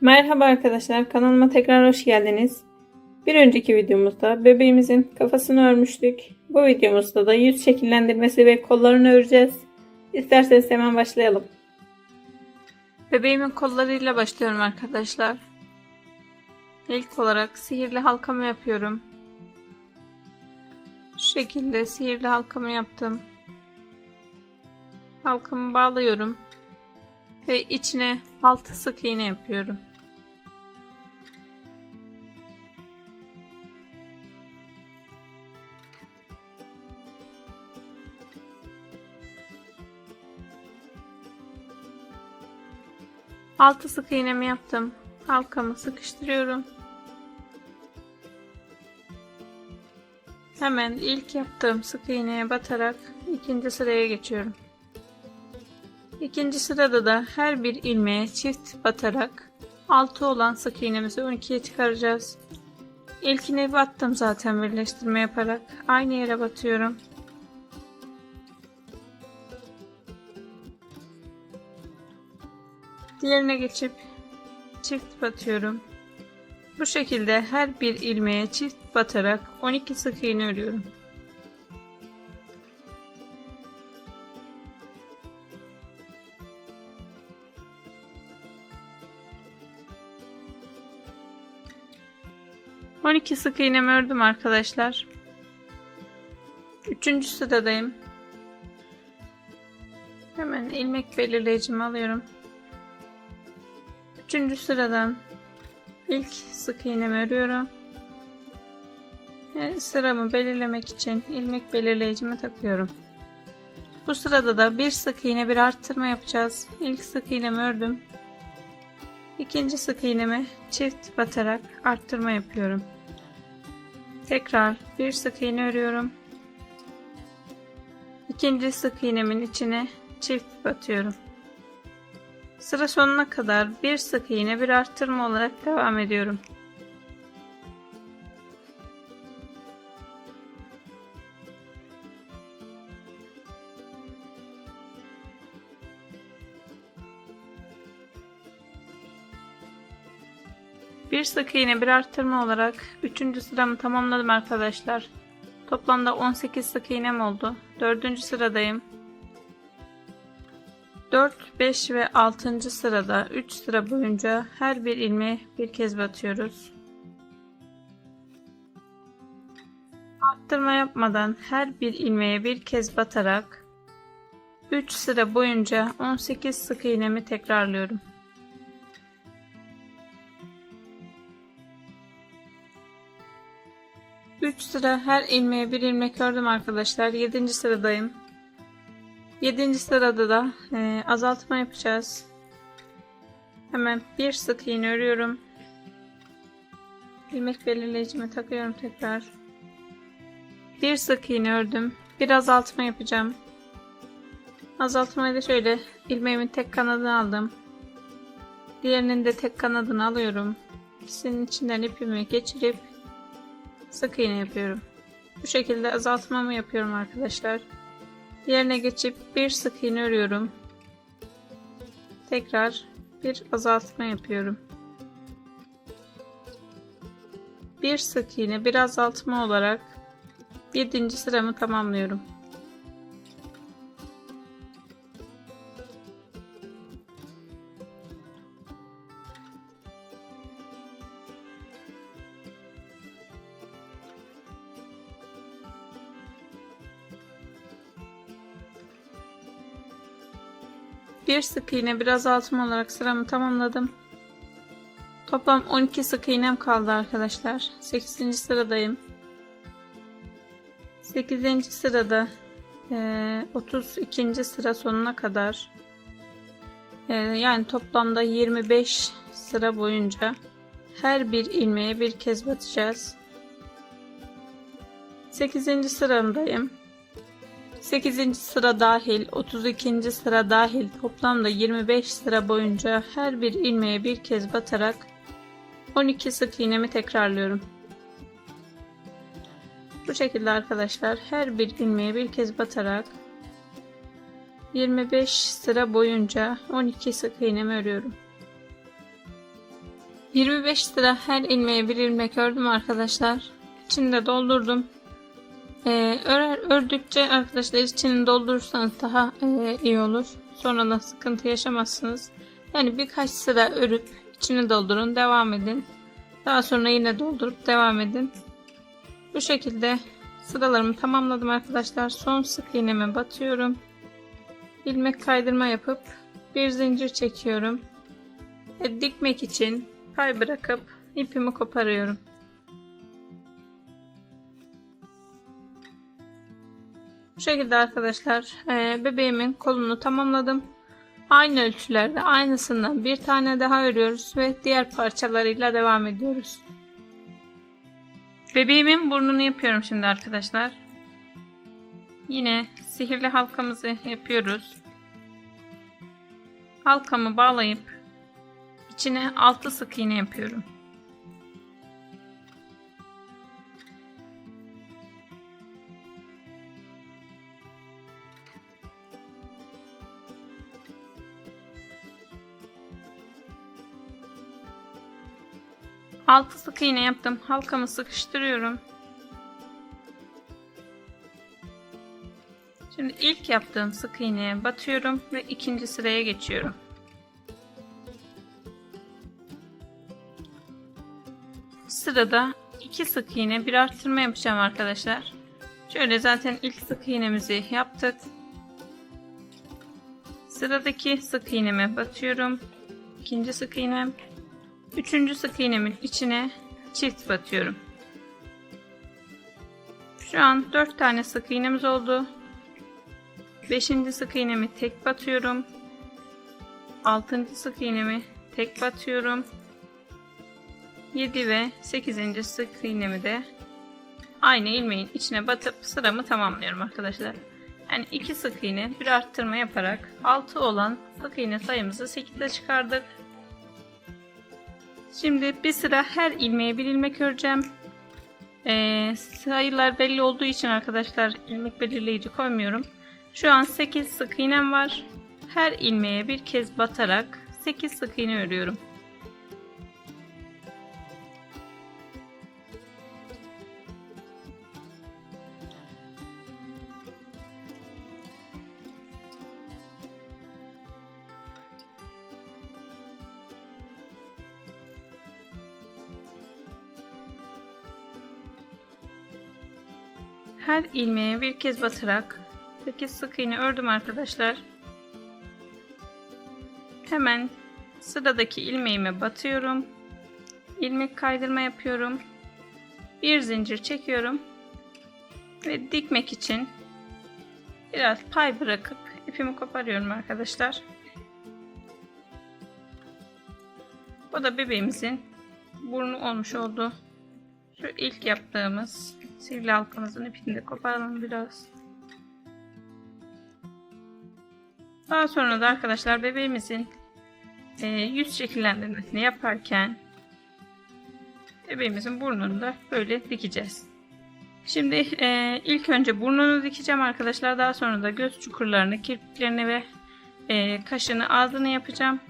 Merhaba arkadaşlar, kanalıma tekrar hoş geldiniz. Bir önceki videomuzda bebeğimizin kafasını örmüştük. Bu videomuzda da yüz şekillendirmesi ve kollarını öreceğiz. İsterseniz hemen başlayalım. Bebeğimin kollarıyla başlıyorum arkadaşlar. İlk olarak sihirli halkamı yapıyorum. Şu şekilde sihirli halkamı yaptım. Halkamı bağlıyorum ve içine 6 sık iğne yapıyorum. Altı sık iğnemi yaptım. Halkamı sıkıştırıyorum. Hemen ilk yaptığım sık iğneye batarak ikinci sıraya geçiyorum. İkinci sırada da her bir ilmeğe çift batarak 6 olan sık iğnemizi 12'ye çıkaracağız. İlkine battım zaten birleştirme yaparak. Aynı yere batıyorum. Diğerine geçip çift batıyorum. Bu şekilde her bir ilmeğe çift batarak 12 sık iğne örüyorum. ...12 sık iğnemi ördüm arkadaşlar. 3. sıradayım. Hemen ilmek belirleyicimi alıyorum. 3. sıradan ilk sık iğnemi örüyorum. Sıramı belirlemek için ilmek belirleyicimi takıyorum. Bu sırada da bir sık iğne bir arttırma yapacağız. İlk sık iğnemi ördüm. İkinci sık iğnemi çift batarak arttırma yapıyorum. Tekrar bir sık iğne örüyorum. İkinci sık iğnemin içine çift batıyorum. Sıra sonuna kadar bir sık iğne bir arttırma olarak devam ediyorum. Bir sık iğne bir arttırma olarak 3. sıramı tamamladım arkadaşlar. Toplamda 18 sık iğnem oldu. 4. sıradayım. 4, 5 ve 6. sırada 3 sıra boyunca her bir ilmeğe bir kez batıyoruz. Arttırma yapmadan her bir ilmeğe bir kez batarak 3 sıra boyunca 18 sık iğnemi tekrarlıyorum. Üç sıra her ilmeğe bir ilmek ördüm arkadaşlar. 7. sıradayım. 7. sırada da azaltma yapacağız. Hemen bir sık iğne örüyorum. İlmek belirleyicimi takıyorum tekrar. Bir sık iğne ördüm. Bir azaltma yapacağım. Azaltmayı da şöyle ilmeğimin tek kanadını aldım. Diğerinin de tek kanadını alıyorum. İkisinin içinden ipimi geçirip sık iğne yapıyorum. Bu şekilde azaltmamı yapıyorum arkadaşlar. Yerine geçip bir sık iğne örüyorum. Tekrar bir azaltma yapıyorum. Bir sık iğne bir azaltma olarak 7. sıramı tamamlıyorum. Bir sık iğne bir azaltma olarak sıramı tamamladım. Toplam 12 sık iğnem kaldı arkadaşlar. 8. sıradayım. 8. sırada 32. sıra sonuna kadar yani toplamda 25 sıra boyunca her bir ilmeğe bir kez batacağız. 8. sıramdayım. 8. sıra dahil 32. sıra dahil toplamda 25 sıra boyunca her bir ilmeğe bir kez batarak 12 sık iğnemi tekrarlıyorum. Bu şekilde arkadaşlar her bir ilmeğe bir kez batarak 25 sıra boyunca 12 sık iğnemi örüyorum. 25 sıra her ilmeğe bir ilmek ördüm arkadaşlar. İçini de doldurdum. Ördükçe arkadaşlar içini doldurursanız daha iyi olur. Sonra da sıkıntı yaşamazsınız. Yani birkaç sıra örüp içini doldurun, devam edin. Daha sonra yine doldurup devam edin. Bu şekilde sıralarımı tamamladım arkadaşlar. Son sık iğneme batıyorum. İlmek kaydırma yapıp bir zincir çekiyorum. Ve dikmek için pay bırakıp ipimi koparıyorum. Bu şekilde arkadaşlar bebeğimin kolunu tamamladım. Aynı ölçülerde aynısından bir tane daha örüyoruz ve diğer parçalarıyla devam ediyoruz. Bebeğimin burnunu yapıyorum şimdi arkadaşlar. Yine sihirli halkamızı yapıyoruz. Halkamı bağlayıp içine 6 sık iğne yapıyorum. Altı sık iğne yaptım. Halkamı sıkıştırıyorum. Şimdi ilk yaptığım sık iğneye batıyorum ve ikinci sıraya geçiyorum. Sırada 2 sık iğne bir arttırma yapacağım arkadaşlar. Şöyle zaten ilk sık iğnemizi yaptık. Sıradaki sık iğneme batıyorum. İkinci sık iğnem. Üçüncü sık iğnemin içine çift batıyorum. Şu an 4 tane sık iğnemiz oldu. 5. sık iğnemi tek batıyorum. 6. sık iğnemi tek batıyorum. 7 ve 8. sık iğnemi de aynı ilmeğin içine batıp sıramı tamamlıyorum arkadaşlar. Yani 2 sık iğne bir arttırma yaparak 6 olan sık iğne sayımızı 8'e çıkardık. Şimdi bir sıra her ilmeğe bir ilmek öreceğim. Sayılar belli olduğu için arkadaşlar ilmek belirleyici koymuyorum. Şu an 8 sık iğnem var. Her ilmeğe bir kez batarak 8 sık iğne örüyorum. Her ilmeğe bir kez batarak 8 sık iğne ördüm arkadaşlar. Hemen sıradaki ilmeğime batıyorum. İlmek kaydırma yapıyorum. Bir zincir çekiyorum. Ve dikmek için biraz pay bırakıp ipimi koparıyorum arkadaşlar. Bu da bebeğimizin burnu olmuş oldu. Şu ilk yaptığımız sivri halkamızın ipini de koparalım biraz. Daha sonra da arkadaşlar bebeğimizin yüz şekillendirmesini yaparken bebeğimizin burnunu da böyle dikeceğiz. Şimdi ilk önce burnunu dikeceğim arkadaşlar. Daha sonra da göz çukurlarını, kirpiklerini ve kaşını, ağzını yapacağım.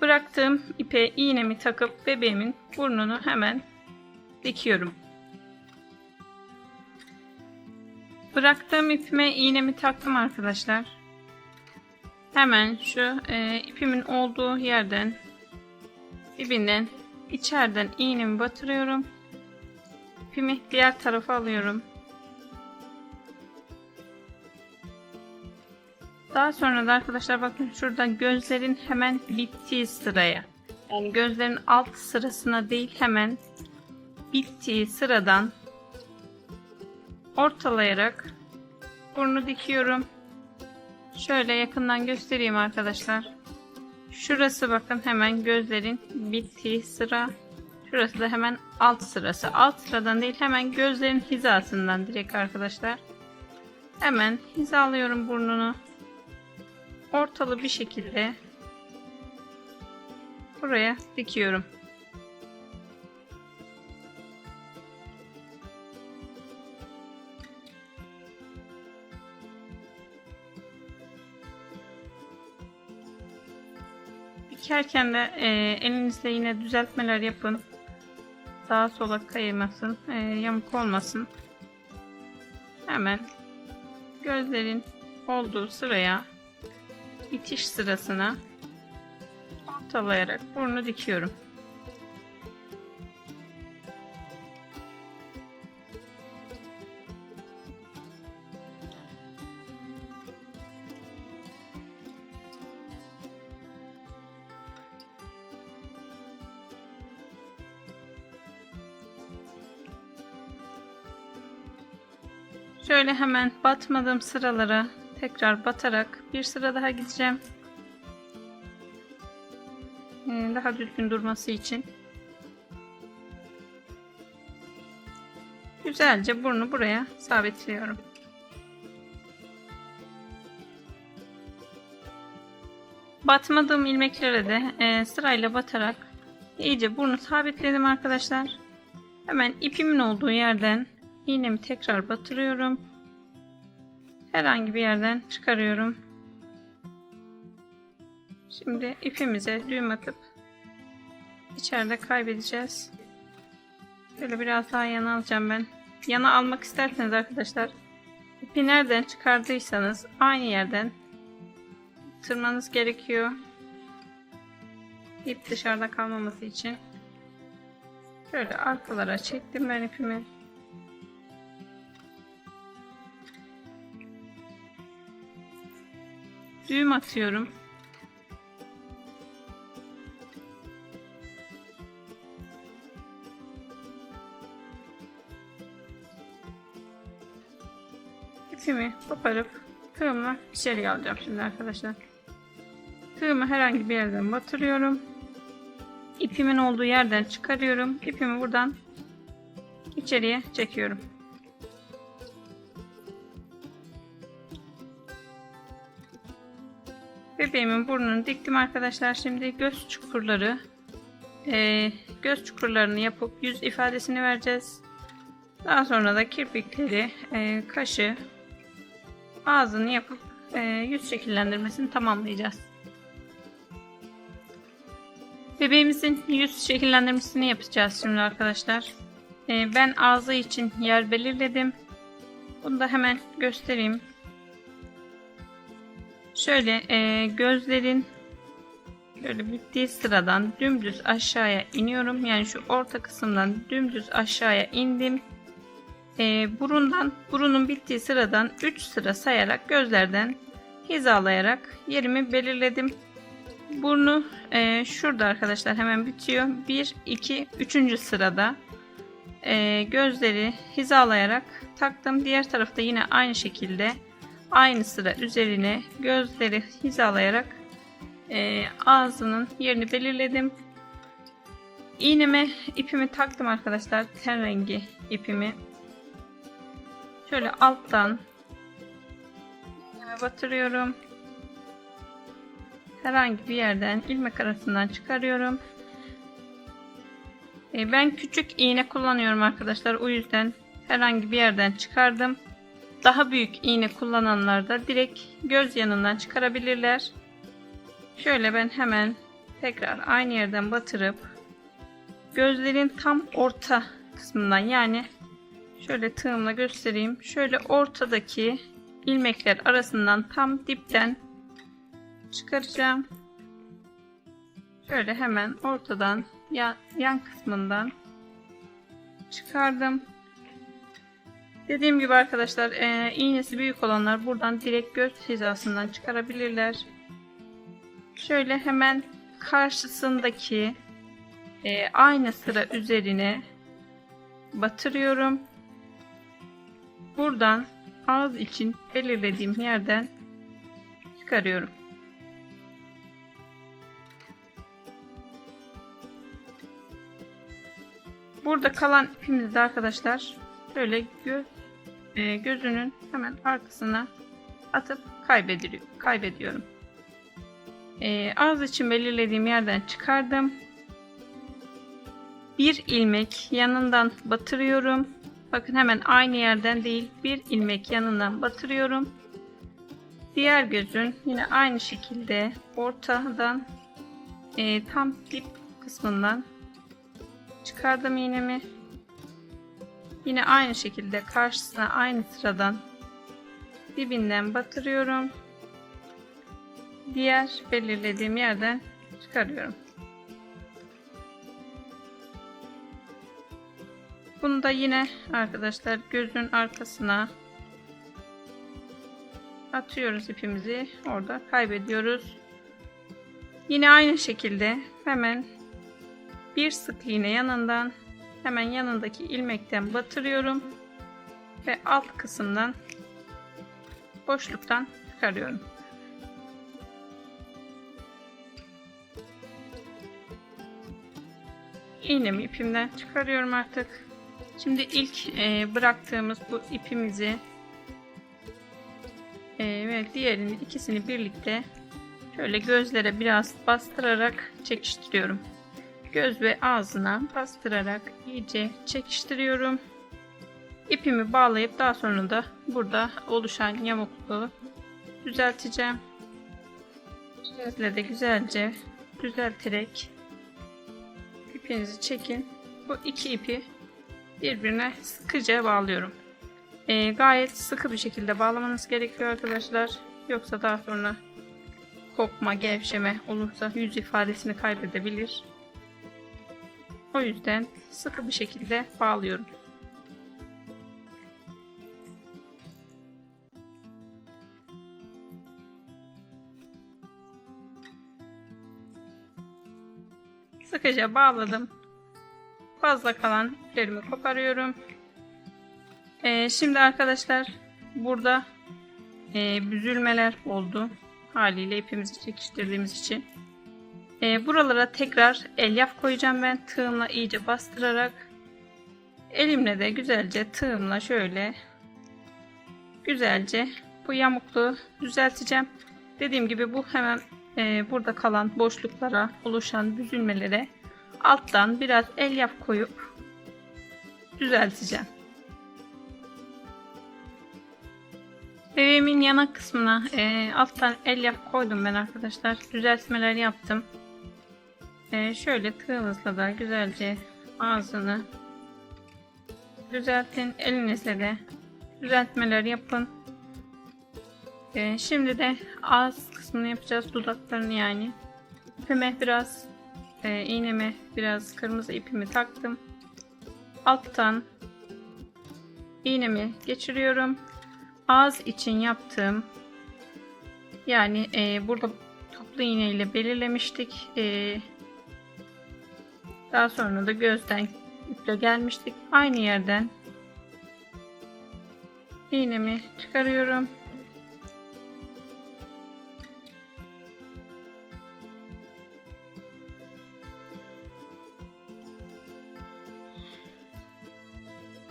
Bıraktığım ipe iğnemi takıp bebeğimin burnunu hemen dikiyorum. Bıraktığım ipime iğnemi taktım arkadaşlar. Hemen şu ipimin olduğu yerden dibinden içeriden iğnemi batırıyorum. İpimi diğer tarafa alıyorum. Daha sonra da arkadaşlar bakın şuradan gözlerin hemen bittiği sıraya, yani gözlerin alt sırasına değil hemen bittiği sıradan ortalayarak burnu dikiyorum. Şöyle yakından göstereyim arkadaşlar. Şurası bakın hemen gözlerin bittiği sıra. Şurası da hemen alt sırası. Alt sıradan değil hemen gözlerin hizasından direkt arkadaşlar. Hemen hizalıyorum burnunu. Ortalı bir şekilde buraya dikiyorum. Dikerken de elinizle yine düzeltmeler yapın. Sağa sola kaymasın, yamuk olmasın. Hemen gözlerin olduğu sıraya, bitiş sırasına ortalayarak burnu dikiyorum. Şöyle hemen batmadığım sıralara tekrar batarak bir sıra daha gideceğim. Daha düzgün durması için. Güzelce burnu buraya sabitliyorum. Batmadığım ilmeklere de sırayla batarak iyice burnu sabitledim arkadaşlar. Hemen ipimin olduğu yerden iğnemi tekrar batırıyorum. Herhangi bir yerden çıkarıyorum. Şimdi ipimize düğüm atıp içeride kaybedeceğiz. Şöyle biraz daha yana alacağım ben. Yana almak isterseniz arkadaşlar, ipi nereden çıkardıysanız aynı yerden tırmanız gerekiyor. İp dışarıda kalmaması için. Şöyle arkalara çektim ben ipimi. Düğüm atıyorum. İpimi koparıp tığımla içeriye alacağım şimdi arkadaşlar. Tığımı herhangi bir yerden batırıyorum. İpimin olduğu yerden çıkarıyorum. İpimi buradan içeriye çekiyorum. Bebeğimin burnunu diktim arkadaşlar. Şimdi göz çukurlarını yapıp yüz ifadesini vereceğiz. Daha sonra da kirpikleri, kaşı, ağzını yapıp yüz şekillendirmesini tamamlayacağız. Bebeğimizin yüz şekillendirmesini yapacağız şimdi arkadaşlar. Ben ağzı için yer belirledim. Bunu da hemen göstereyim. Şöyle gözlerin şöyle bittiği sıradan dümdüz aşağıya iniyorum. Yani şu orta kısımdan dümdüz aşağıya indim. Burunun bittiği sıradan 3 sıra sayarak gözlerden hizalayarak yerimi belirledim. Burnu şurada arkadaşlar hemen bitiyor. 1, 2, 3. sırada gözleri hizalayarak taktım. Diğer tarafta yine aynı şekilde aynı sıra üzerine gözleri hizalayarak ağzının yerini belirledim. İğneme ipimi taktım arkadaşlar. Ten rengi ipimi. Şöyle alttan batırıyorum. Herhangi bir yerden ilmek arasından çıkarıyorum. Ben küçük iğne kullanıyorum arkadaşlar. O yüzden herhangi bir yerden çıkardım. Daha büyük iğne kullananlar da direkt göz yanından çıkarabilirler. Şöyle ben hemen tekrar aynı yerden batırıp gözlerin tam orta kısmından, yani şöyle tığımla göstereyim. Şöyle ortadaki ilmekler arasından tam dipten çıkaracağım. Şöyle hemen ortadan yan kısmından çıkardım. Dediğim gibi arkadaşlar, iğnesi büyük olanlar buradan direkt göz hizasından çıkarabilirler. Şöyle hemen karşısındaki aynı sıra üzerine batırıyorum. Buradan ağız için belirlediğim yerden çıkarıyorum. Burada kalan ipimizi de arkadaşlar şöyle gözünün hemen arkasına atıp kaybediyorum. Ağız için belirlediğim yerden çıkardım. Bir ilmek yanından batırıyorum. Bakın hemen aynı yerden değil, bir ilmek yanından batırıyorum. Diğer gözün yine aynı şekilde ortadan tam dip kısmından çıkardım iğnemi. Yine aynı şekilde karşısına aynı sıradan dibinden batırıyorum. Diğer belirlediğim yerden çıkarıyorum. Bunu da yine arkadaşlar gözün arkasına atıyoruz ipimizi. Orada kaybediyoruz. Yine aynı şekilde hemen bir sık iğne yanından hemen yanındaki ilmekten batırıyorum ve alt kısımdan boşluktan çıkarıyorum. İğnemi ipimden çıkarıyorum artık. Şimdi ilk bıraktığımız bu ipimizi ve diğerinin ikisini birlikte şöyle gözlere biraz bastırarak çekiştiriyorum. Göz ve ağzına bastırarak iyice çekiştiriyorum. İpimi bağlayıp daha sonra da burada oluşan yamukluğu düzelteceğim. Gözle de güzelce düzelterek ipinizi çekin. Bu iki ipi birbirine sıkıca bağlıyorum. Gayet sıkı bir şekilde bağlamanız gerekiyor arkadaşlar. Yoksa daha sonra kopma, gevşeme olursa yüz ifadesini kaybedebilir. O yüzden sıkı bir şekilde bağlıyorum. Sıkıca bağladım. Fazla kalan iplerimi koparıyorum. Şimdi arkadaşlar burada büzülmeler oldu. Haliyle ipimizi çekiştirdiğimiz için. Buralara tekrar elyaf koyacağım ben. Tığımla iyice bastırarak. Elimle de güzelce tığımla şöyle güzelce bu yamukluğu düzelteceğim. Dediğim gibi bu hemen burada kalan boşluklara oluşan büzülmelere alttan biraz elyaf koyup düzelteceğim. Bebeğimin yanak kısmına alttan elyaf koydum ben arkadaşlar. Düzeltmeler yaptım. Şöyle tığınızla da güzelce ağzını düzeltin. Elinizle de düzeltmeler yapın. Şimdi de ağız kısmını yapacağız. Dudaklarını yani. İpime biraz iğneme biraz kırmızı ipimi taktım. Alttan iğnemi geçiriyorum. Ağız için yaptığım yani burada toplu iğne ile belirlemiştik. Daha sonra da gözden iple gelmiştik. Aynı yerden iğnemi çıkarıyorum.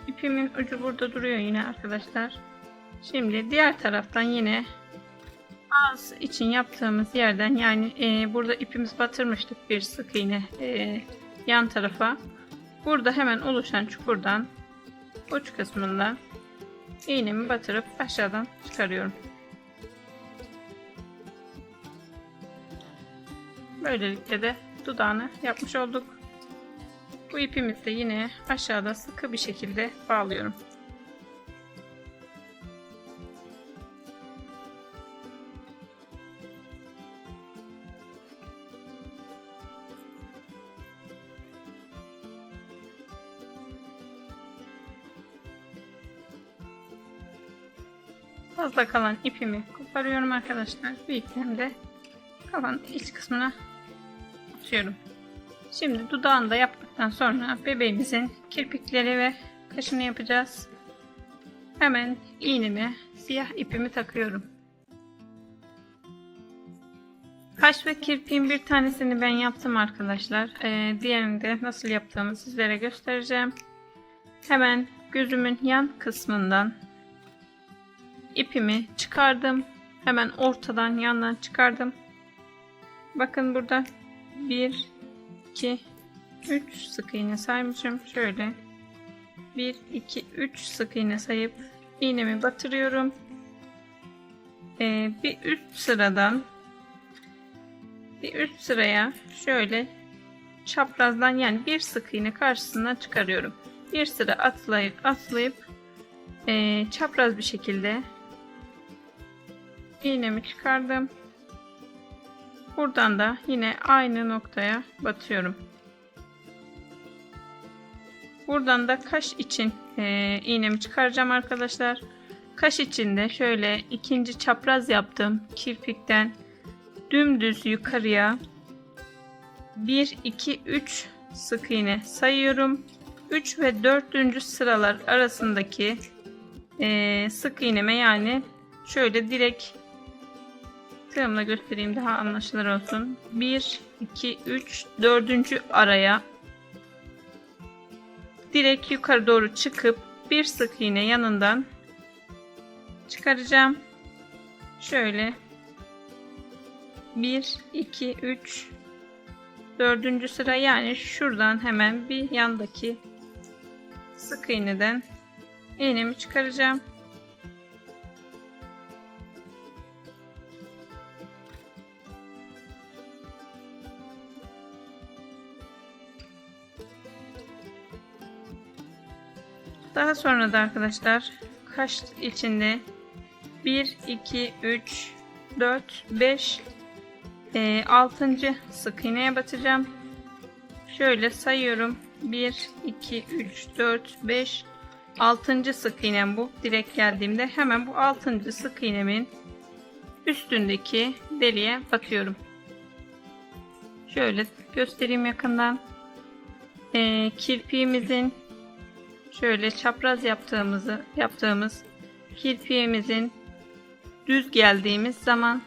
İpimin ucu burada duruyor yine arkadaşlar. Şimdi diğer taraftan yine ağız için yaptığımız yerden yani burada ipimizi batırmıştık bir sık iğne yan tarafa. Burada hemen oluşan çukurdan uç kısmından iğnemi batırıp aşağıdan çıkarıyorum. Böylelikle de dudağını yapmış olduk. Bu ipimizi de yine aşağıda sıkı bir şekilde bağlıyorum. Fazla kalan ipimi koparıyorum arkadaşlar. Bu ipimi de kalan iç kısmına atıyorum. Şimdi dudağını da yaptıktan sonra bebeğimizin kirpikleri ve kaşını yapacağız. Hemen iğnemi, siyah ipimi takıyorum. Kaş ve kirpiğin bir tanesini ben yaptım arkadaşlar. Diğerini de nasıl yaptığımı sizlere göstereceğim. Hemen gözümün yan kısmından ipimi çıkardım. Hemen ortadan yandan çıkardım. Bakın burada 1, 2, 3 sık iğne saymışım. Şöyle 1, 2, 3 sık iğne sayıp iğnemi batırıyorum. Bir üst sıradan bir üst sıraya şöyle çaprazdan, yani bir sık iğne karşısına çıkarıyorum. Bir sıra atlayıp çapraz bir şekilde iğnemi çıkardım. Buradan da yine aynı noktaya batıyorum. Buradan da kaş için iğnemi çıkaracağım arkadaşlar. Kaş içinde şöyle ikinci çapraz yaptım. Kirpikten dümdüz yukarıya 1 2 3 sık iğne sayıyorum. 3 ve 4. sıralar arasındaki sık iğneme, yani şöyle direkt tığımla göstereyim daha anlaşılır olsun. 1 2 3 4. araya direkt yukarı doğru çıkıp bir sık iğne yanından çıkaracağım. Şöyle 1 2 3 4. sıra, yani şuradan hemen bir yandaki sık iğneden iğnemi çıkaracağım. Daha sonra da arkadaşlar kaş içinde 1 2 3 4 5 6. sık iğneye batacağım. Şöyle sayıyorum. 1 2 3 4 5 6. sık iğnem bu. Direkt geldiğimde hemen bu 6. sık iğnemin üstündeki deliğe batıyorum. Şöyle göstereyim yakından. Kirpiğimizin şöyle çapraz yaptığımız kirpiğimizin düz geldiğimiz zaman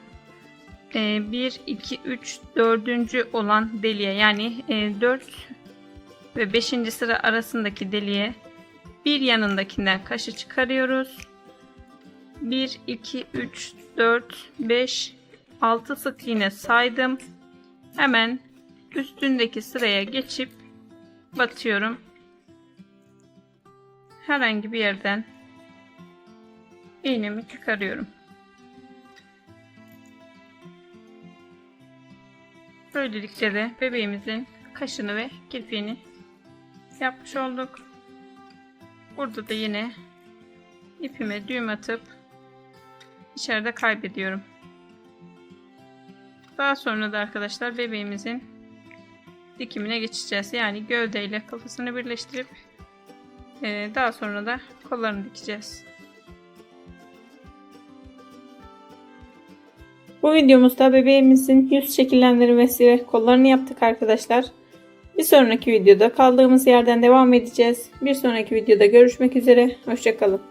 1 2 3 4. olan deliğe, yani 4 ve 5. sıra arasındaki deliğe bir yanındakinden kaşı çıkarıyoruz. 1 2 3 4 5 6 sık iğne saydım. Hemen üstündeki sıraya geçip batıyorum. Herhangi bir yerden iğnemi çıkarıyorum. Böylelikle de bebeğimizin kaşını ve kirpiğini yapmış olduk. Burada da yine ipime düğüm atıp içeride kaybediyorum. Daha sonra da arkadaşlar bebeğimizin dikimine geçeceğiz. Yani gövdeyle kafasını birleştirip daha sonra da kollarını dikeceğiz. Bu videomuzda bebeğimizin yüz şekillendirmesi ve kollarını yaptık arkadaşlar. Bir sonraki videoda kaldığımız yerden devam edeceğiz. Bir sonraki videoda görüşmek üzere. Hoşça kalın.